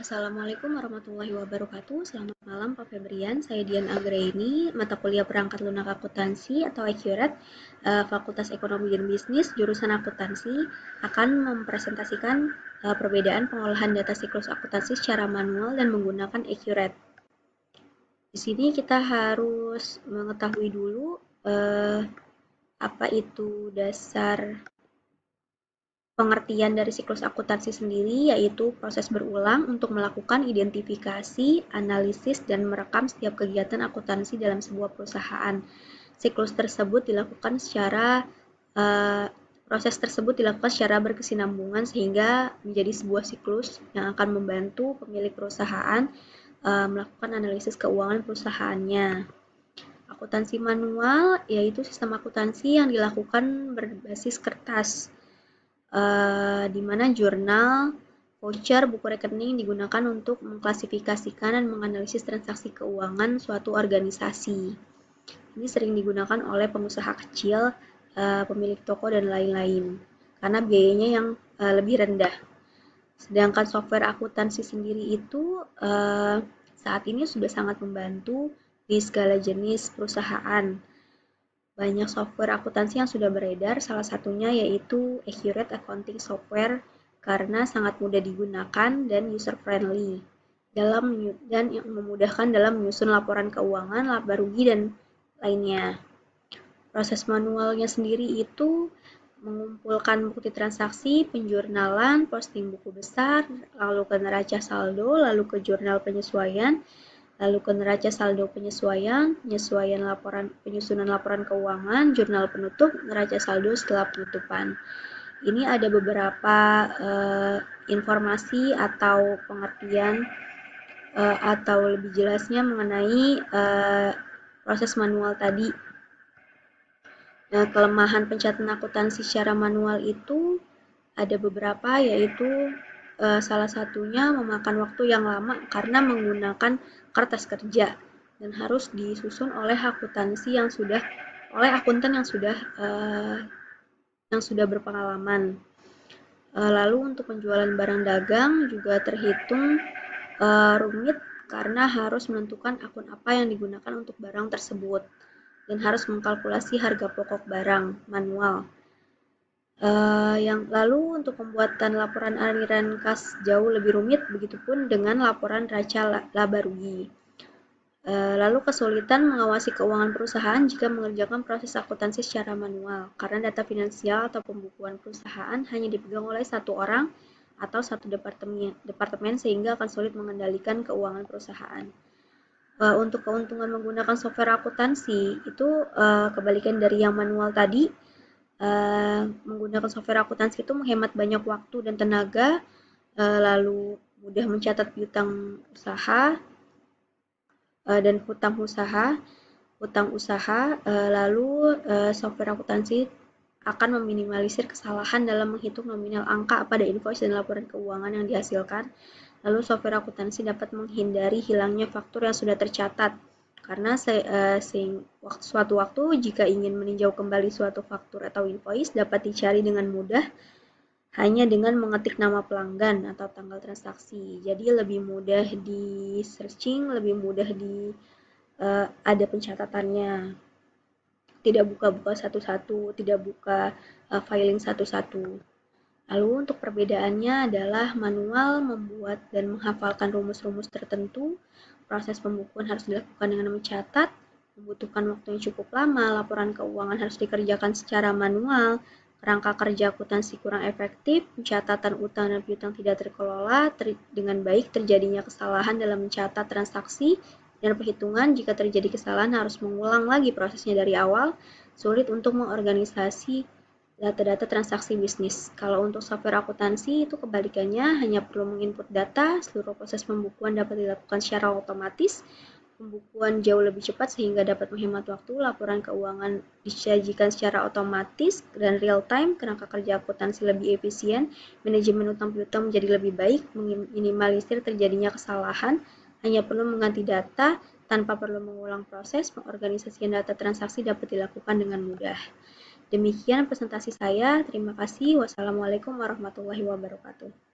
Assalamualaikum warahmatullahi wabarakatuh. Selamat malam Pak Febrian. Saya Dian Anggraini, mata kuliah perangkat lunak akuntansi atau Accurate, Fakultas Ekonomi dan Bisnis, jurusan akuntansi, akan mempresentasikan perbedaan pengolahan data siklus akuntansi secara manual dan menggunakan Accurate. Di sini kita harus mengetahui dulu apa itu dasar pengertian dari siklus akuntansi sendiri, yaitu proses berulang untuk melakukan identifikasi, analisis, dan merekam setiap kegiatan akuntansi dalam sebuah perusahaan. Siklus tersebut dilakukan secara proses tersebut dilakukan secara berkesinambungan sehingga menjadi sebuah siklus yang akan membantu pemilik perusahaan melakukan analisis keuangan perusahaannya. Akuntansi manual yaitu sistem akuntansi yang dilakukan berbasis kertas, di mana jurnal, voucher, buku rekening digunakan untuk mengklasifikasikan dan menganalisis transaksi keuangan suatu organisasi. Ini sering digunakan oleh pengusaha kecil, pemilik toko, dan lain-lain, karena biayanya yang lebih rendah. Sedangkan software akuntansi sendiri itu saat ini sudah sangat membantu di segala jenis perusahaan. Banyak software akuntansi yang sudah beredar, salah satunya yaitu Accurate Accounting Software karena sangat mudah digunakan dan user-friendly dan yang memudahkan dalam menyusun laporan keuangan, laba rugi, dan lainnya. Proses manualnya sendiri itu mengumpulkan bukti transaksi, penjurnalan, posting buku besar, lalu ke neraca saldo, lalu ke jurnal penyesuaian, lalu ke neraca saldo penyesuaian, penyusunan laporan keuangan, jurnal penutup, neraca saldo setelah penutupan. Ini ada beberapa informasi atau pengertian atau lebih jelasnya mengenai proses manual tadi. Nah, kelemahan pencatatan akuntansi secara manual itu ada beberapa, yaitu salah satunya memakan waktu yang lama karena menggunakan kertas kerja dan harus disusun oleh akuntan yang sudah berpengalaman. Lalu untuk penjualan barang dagang juga terhitung rumit karena harus menentukan akun apa yang digunakan untuk barang tersebut dan harus mengkalkulasi harga pokok barang manual. Lalu untuk pembuatan laporan aliran kas jauh lebih rumit, begitupun dengan laporan neraca laba rugi. Lalu kesulitan mengawasi keuangan perusahaan jika mengerjakan proses akuntansi secara manual, karena data finansial atau pembukuan perusahaan hanya dipegang oleh satu orang atau satu departemen sehingga akan sulit mengendalikan keuangan perusahaan. Untuk keuntungan menggunakan software akuntansi itu kebalikan dari yang manual tadi. Menggunakan software akuntansi itu menghemat banyak waktu dan tenaga, lalu mudah mencatat piutang usaha dan hutang usaha, lalu software akuntansi akan meminimalisir kesalahan dalam menghitung nominal angka pada invoice dan laporan keuangan yang dihasilkan. Lalu software akuntansi dapat menghindari hilangnya faktur yang sudah tercatat, karena suatu waktu jika ingin meninjau kembali suatu faktur atau invoice dapat dicari dengan mudah hanya dengan mengetik nama pelanggan atau tanggal transaksi. Jadi lebih mudah di searching, lebih mudah ada pencatatannya. Tidak buka-buka satu-satu, tidak buka filing satu-satu. Lalu untuk perbedaannya adalah manual membuat dan menghafalkan rumus-rumus tertentu, proses pembukuan harus dilakukan dengan mencatat, membutuhkan waktu yang cukup lama, laporan keuangan harus dikerjakan secara manual, kerangka kerja akuntansi kurang efektif, pencatatan utang dan piutang tidak terkelola dengan baik, terjadinya kesalahan dalam mencatat transaksi dan perhitungan. Jika terjadi kesalahan harus mengulang lagi prosesnya dari awal, sulit untuk mengorganisasi data-data transaksi bisnis. Kalau untuk software akuntansi itu kebalikannya, hanya perlu menginput data, seluruh proses pembukuan dapat dilakukan secara otomatis, pembukuan jauh lebih cepat sehingga dapat menghemat waktu, laporan keuangan disajikan secara otomatis dan real time, kerangka kerja akuntansi lebih efisien, manajemen utang piutang menjadi lebih baik, minimalisir terjadinya kesalahan, hanya perlu mengganti data tanpa perlu mengulang proses, pengorganisasian data transaksi dapat dilakukan dengan mudah. Demikian presentasi saya. Terima kasih. Wassalamualaikum warahmatullahi wabarakatuh.